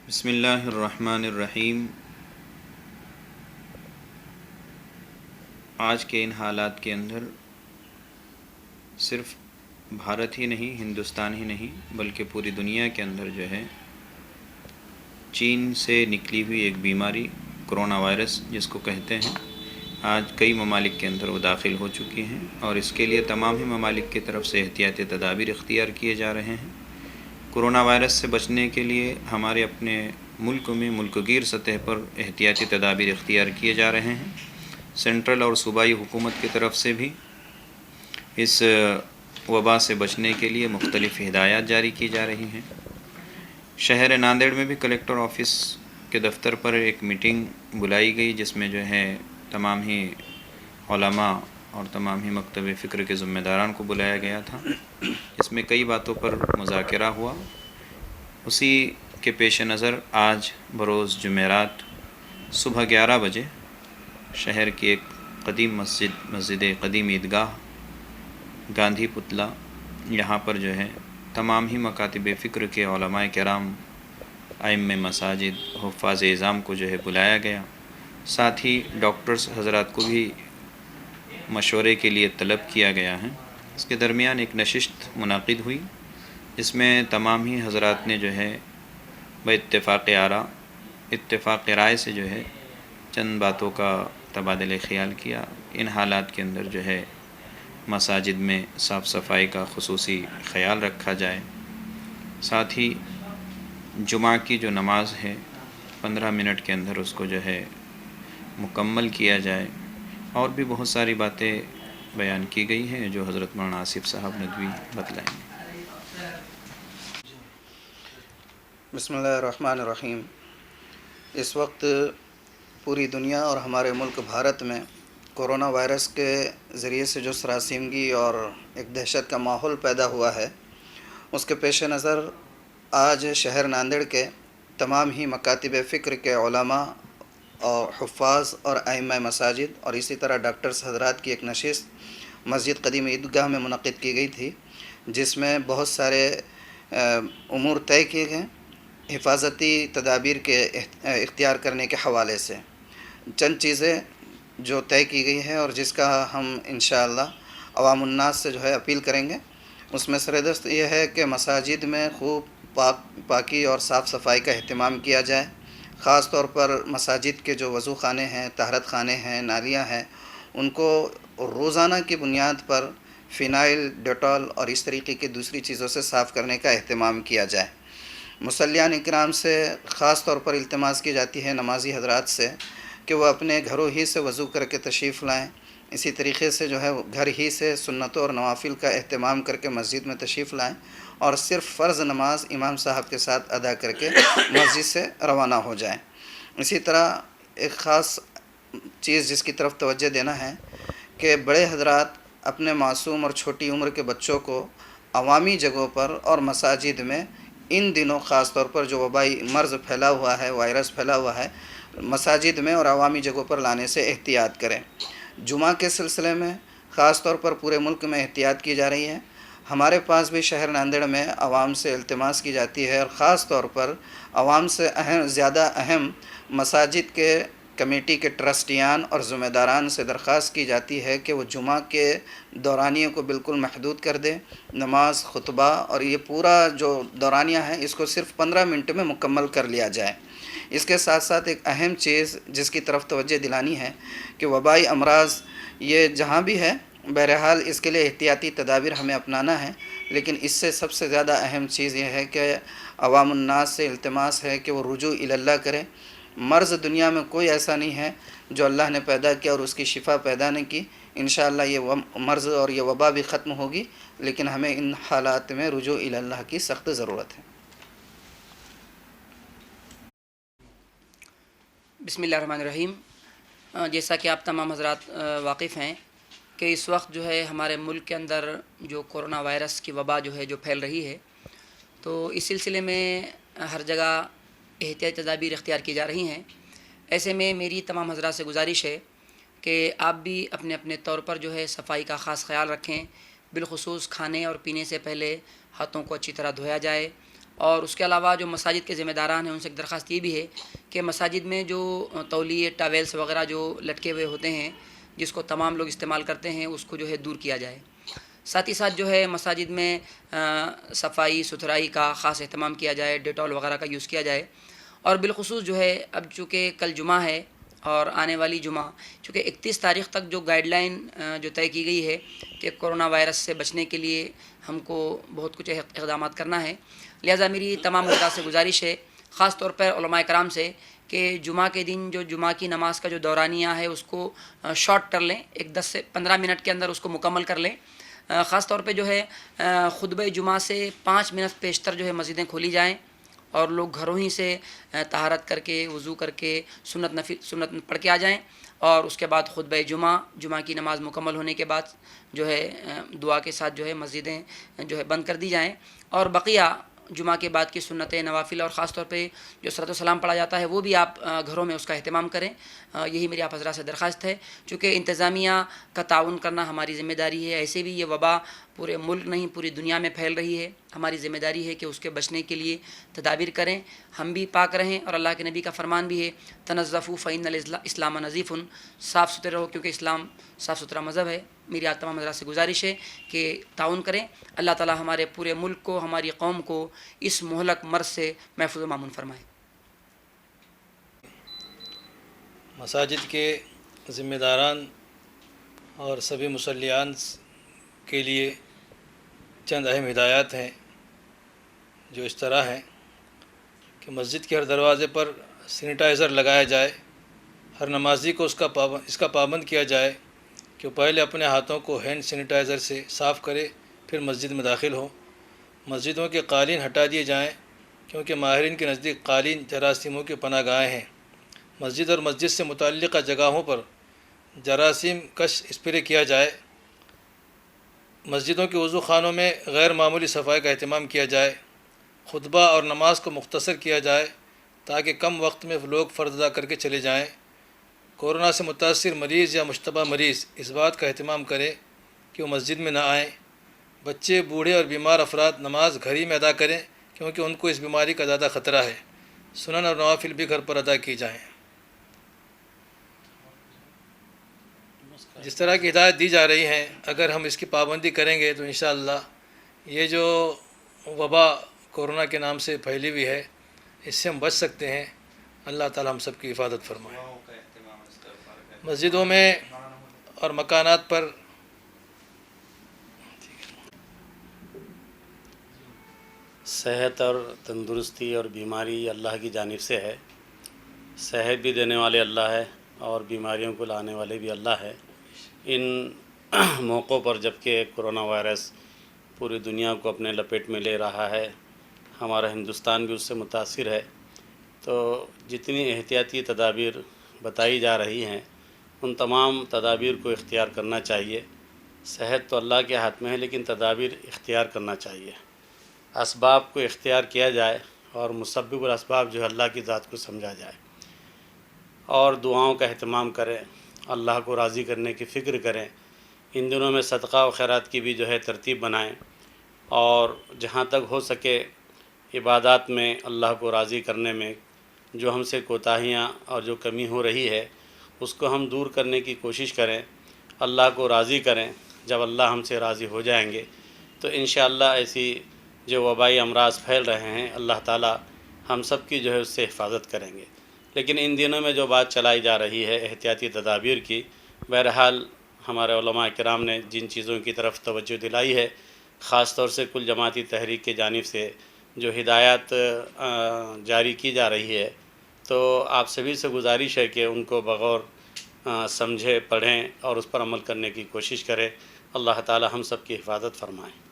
بسم اللہ الرحمن الرحیم۔ آج کے ان حالات کے اندر صرف بھارت ہی نہیں، ہندوستان ہی نہیں، بلکہ پوری دنیا کے اندر جو ہے چین سے نکلی ہوئی ایک بیماری کرونا وائرس جس کو کہتے ہیں، آج کئی ممالک کے اندر وہ داخل ہو چکی ہیں، اور اس کے لیے تمام ہی ممالک کی طرف سے احتیاطی تدابیر اختیار کیے جا رہے ہیں۔ کرونا وائرس سے بچنے کے لیے ہمارے اپنے ملک میں ملک گیر سطح پر احتیاطی تدابیر اختیار کیے جا رہے ہیں۔ سینٹرل اور صوبائی حکومت کی طرف سے بھی اس وبا سے بچنے کے لیے مختلف ہدایات جاری کی جا رہی ہیں۔ شہر ناندیڑ میں بھی کلکٹر آفس کے دفتر پر ایک میٹنگ بلائی گئی، جس میں جو ہے تمام ہی علماء اور تمام ہی مکتب فکر کے ذمہ داران کو بلایا گیا تھا۔ اس میں کئی باتوں پر مذاکرہ ہوا۔ اسی کے پیش نظر آج بروز جمعرات صبح 11 بجے شہر کی ایک قدیم مسجد قدیم عیدگاہ گاندھی پتلا، یہاں پر جو ہے تمام ہی مکاتب فکر کے علماء کرام، ائمہ مساجد، حفاظ اعظام کو جو ہے بلایا گیا۔ ساتھ ہی ڈاکٹرز حضرات کو بھی مشورے کے لیے طلب کیا گیا ہے۔ اس کے درمیان ایک نشست منعقد ہوئی، اس میں تمام ہی حضرات نے جو ہے اتفاق رائے سے جو ہے چند باتوں کا تبادلہ خیال کیا۔ ان حالات کے اندر جو ہے مساجد میں صاف صفائی کا خصوصی خیال رکھا جائے، ساتھ ہی جمعہ کی جو نماز ہے 15 منٹ کے اندر اس کو جو ہے مکمل کیا جائے، اور بھی بہت ساری باتیں بیان کی گئی ہیں جو حضرت مولانا آصف صاحب ندوی بتلائیں گے۔ بسم اللہ الرحمن الرحیم۔ اس وقت پوری دنیا اور ہمارے ملک بھارت میں کرونا وائرس کے ذریعے سے جو سراسیمگی اور ایک دہشت کا ماحول پیدا ہوا ہے، اس کے پیش نظر آج شہر ناندیڑ کے تمام ہی مکاتب فکر کے علماء اور حفاظ اور ائمہ مساجد اور اسی طرح ڈاکٹرز حضرات کی ایک نشست مسجد قدیم عیدگاہ میں منعقد کی گئی تھی، جس میں بہت سارے امور طے کیے گئے حفاظتی تدابیر کے اختیار کرنے کے حوالے سے۔ چند چیزیں جو طے کی گئی ہیں اور جس کا ہم انشاءاللہ عوام الناس سے جو ہے اپیل کریں گے، اس میں سردست یہ ہے کہ مساجد میں خوب پاکی اور صاف صفائی کا اہتمام کیا جائے۔ خاص طور پر مساجد کے جو وضو خانے ہیں، طہارت خانے ہیں، نالیاں ہیں، ان کو روزانہ کی بنیاد پر فینائل، ڈیٹول اور اس طریقے کی دوسری چیزوں سے صاف کرنے کا اہتمام کیا جائے۔ مصلیان اکرام سے خاص طور پر التماس کی جاتی ہے، نمازی حضرات سے، کہ وہ اپنے گھروں ہی سے وضو کر کے تشریف لائیں۔ اسی طریقے سے جو ہے گھر ہی سے سنتوں اور نوافل کا اہتمام کر کے مسجد میں تشریف لائیں، اور صرف فرض نماز امام صاحب کے ساتھ ادا کر کے مسجد سے روانہ ہو جائیں۔ اسی طرح ایک خاص چیز جس کی طرف توجہ دینا ہے کہ بڑے حضرات اپنے معصوم اور چھوٹی عمر کے بچوں کو عوامی جگہوں پر اور مساجد میں ان دنوں خاص طور پر جو وبائی مرض پھیلا ہوا ہے، وائرس پھیلا ہوا ہے، مساجد میں اور عوامی جگہوں پر لانے سے احتیاط کریں۔ جمعہ کے سلسلے میں خاص طور پر پورے ملک میں احتیاط کی جا رہی ہے۔ ہمارے پاس بھی شہر ناندیڑ میں عوام سے التماس کی جاتی ہے، اور خاص طور پر عوام سے زیادہ اہم مساجد کے کمیٹی کے ٹرسٹیان اور ذمہ داران سے درخواست کی جاتی ہے کہ وہ جمعہ کے دورانیے کو بالکل محدود کر دیں۔ نماز، خطبہ اور یہ پورا جو دورانیہ ہے اس کو صرف 15 منٹ میں مکمل کر لیا جائے۔ اس کے ساتھ ساتھ ایک اہم چیز جس کی طرف توجہ دلانی ہے کہ وبائی امراض یہ جہاں بھی ہے، بہرحال اس کے لیے احتیاطی تدابیر ہمیں اپنانا ہے، لیکن اس سے سب سے زیادہ اہم چیز یہ ہے کہ عوام الناس سے التماس ہے کہ وہ رجوع اللہ کریں۔ مرض دنیا میں کوئی ایسا نہیں ہے جو اللہ نے پیدا کیا اور اس کی شفا پیدا نہیں کی۔ انشاءاللہ یہ مرض اور یہ وبا بھی ختم ہوگی، لیکن ہمیں ان حالات میں رجوع اللہ کی سخت ضرورت ہے۔ بسم اللہ الرحمن الرحیم۔ جیسا کہ آپ تمام حضرات واقف ہیں کہ اس وقت جو ہے ہمارے ملک کے اندر جو کورونا وائرس کی وبا جو ہے جو پھیل رہی ہے، تو اس سلسلے میں ہر جگہ احتیاطی تدابیر اختیار کی جا رہی ہیں۔ ایسے میں میری تمام حضرات سے گزارش ہے کہ آپ بھی اپنے اپنے طور پر جو ہے صفائی کا خاص خیال رکھیں۔ بالخصوص کھانے اور پینے سے پہلے ہاتھوں کو اچھی طرح دھویا جائے، اور اس کے علاوہ جو مساجد کے ذمہ داران ہیں ان سے ایک درخواست یہ بھی ہے کہ مساجد میں جو تولیے ٹاویلس وغیرہ جو لٹکے ہوئے ہوتے ہیں جس کو تمام لوگ استعمال کرتے ہیں اس کو جو ہے دور کیا جائے. ساتھ ہی ساتھ جو ہے مساجد میں صفائی ستھرائی کا خاص اہتمام کیا جائے، ڈیٹول وغیرہ کا یوز کیا جائے. اور بالخصوص جو ہے اب چونکہ کل جمعہ ہے اور آنے والی جمعہ چونکہ 31 تاریخ تک جو گائیڈ لائن جو طے کی گئی ہے کہ کرونا وائرس سے بچنے کے لیے ہم کو بہت کچھ اقدامات کرنا ہے، لہٰذا میری تمام حضرات سے گزارش ہے، خاص طور پر علماء کرام سے، کہ جمعہ کے دن جو جمعہ کی نماز کا جو دورانیہ ہے اس کو شارٹ کر لیں، ایک 10 سے 15 منٹ کے اندر اس کو مکمل کر لیں. خاص طور پہ جو ہے خطبہ جمعہ سے 5 منٹ پیشتر جو ہے مسجدیں کھولی جائیں اور لوگ گھروں ہی سے طہارت کر کے وضو کر کے سنت پڑھ کے آ جائیں، اور اس کے بعد خطبہ جمعہ کی نماز مکمل ہونے کے بعد جو ہے دعا کے ساتھ جو ہے مسجدیں جو ہے بند کر دی جائیں، اور بقیہ جمعہ کے بعد کی سنتیں نوافل اور خاص طور پہ جو صلاۃ و سلام پڑھا جاتا ہے وہ بھی آپ گھروں میں اس کا اہتمام کریں. یہی میری آپ حضرات سے درخواست ہے، چونکہ انتظامیہ کا تعاون کرنا ہماری ذمہ داری ہے. ایسے بھی یہ وبا پورے ملک نہیں پوری دنیا میں پھیل رہی ہے، ہماری ذمہ داری ہے کہ اس کے بچنے کے لیے تدابیر کریں، ہم بھی پاک رہیں. اور اللہ کے نبی کا فرمان بھی ہے تنظفوا فإن الاسلام نظیف، صاف ستھرے رہو کیونکہ اسلام صاف ستھرا مذہب ہے. میری آپ تمام حضرات سے گزارش ہے کہ تعاون کریں. اللہ تعالی ہمارے پورے ملک کو، ہماری قوم کو اس مہلک مرض سے محفوظ و مامون فرمائے. مساجد کے ذمہ داران اور سبھی مصلیان کے لیے چند اہم ہدایات ہیں جو اس طرح ہیں کہ مسجد کے ہر دروازے پر سینیٹائزر لگایا جائے، ہر نمازی کو اس کا پابند کیا جائے کہ پہلے اپنے ہاتھوں کو ہینڈ سینیٹائزر سے صاف کرے پھر مسجد میں داخل ہو. مسجدوں کے قالین ہٹا دیے جائیں کیونکہ ماہرین کے نزدیک قالین جراثیموں کی پناہ گاہیں ہیں. مسجد اور مسجد سے متعلقہ جگہوں پر جراثیم کش اسپرے کیا جائے. مسجدوں کے وضو خانوں میں غیر معمولی صفائی کا اہتمام کیا جائے. خطبہ اور نماز کو مختصر کیا جائے تاکہ کم وقت میں لوگ فرض ادا کر کے چلے جائیں. کورونا سے متاثر مریض یا مشتبہ مریض اس بات کا اہتمام کرے کہ وہ مسجد میں نہ آئیں. بچے، بوڑھے اور بیمار افراد نماز گھر ہی میں ادا کریں کیونکہ ان کو اس بیماری کا زیادہ خطرہ ہے. سنن اور نوافل بھی گھر پر ادا کی جائیں. جس طرح کی ہدایت دی جا رہی ہیں اگر ہم اس کی پابندی کریں گے تو انشاءاللہ یہ جو وبا کورونا کے نام سے پھیلی ہوئی ہے اس سے ہم بچ سکتے ہیں. اللہ تعالی ہم سب کی حفاظت فرمائے. مسجدوں میں اور مکانات پر صحت اور تندرستی اور بیماری اللہ کی جانب سے ہے. صحت بھی دینے والے اللہ ہے اور بیماریوں کو لانے والے بھی اللہ ہے. ان موقعوں پر جب کہ کرونا وائرس پوری دنیا کو اپنے لپیٹ میں لے رہا ہے، ہمارا ہندوستان بھی اس سے متاثر ہے، تو جتنی احتیاطی تدابیر بتائی جا رہی ہیں ان تمام تدابیر کو اختیار کرنا چاہیے. صحت تو اللہ کے ہاتھ میں ہے لیکن تدابیر اختیار کرنا چاہیے. اسباب کو اختیار کیا جائے اور مسبب الاسباب جو ہے اللہ کی ذات کو سمجھا جائے، اور دعاؤں کا اہتمام کریں، اللہ کو راضی کرنے کی فکر کریں. ان دنوں میں صدقہ و خیرات کی بھی جو ہے ترتیب بنائیں، اور جہاں تک ہو سکے عبادات میں اللہ کو راضی کرنے میں جو ہم سے کوتاہیاں اور جو کمی ہو رہی ہے اس کو ہم دور کرنے کی کوشش کریں. اللہ کو راضی کریں. جب اللہ ہم سے راضی ہو جائیں گے تو انشاءاللہ ایسی جو وبائی امراض پھیل رہے ہیں اللہ تعالی ہم سب کی جو ہے اس سے حفاظت کریں گے. لیکن ان دنوں میں جو بات چلائی جا رہی ہے احتیاطی تدابیر کی، بہرحال ہمارے علماء کرام نے جن چیزوں کی طرف توجہ دلائی ہے، خاص طور سے کل جماعتی تحریک کی جانب سے جو ہدایات جاری کی جا رہی ہے، تو آپ سبھی سے گزارش ہے کہ ان کو بغور سمجھے، پڑھیں اور اس پر عمل کرنے کی کوشش کریں. اللہ تعالی ہم سب کی حفاظت فرمائیں.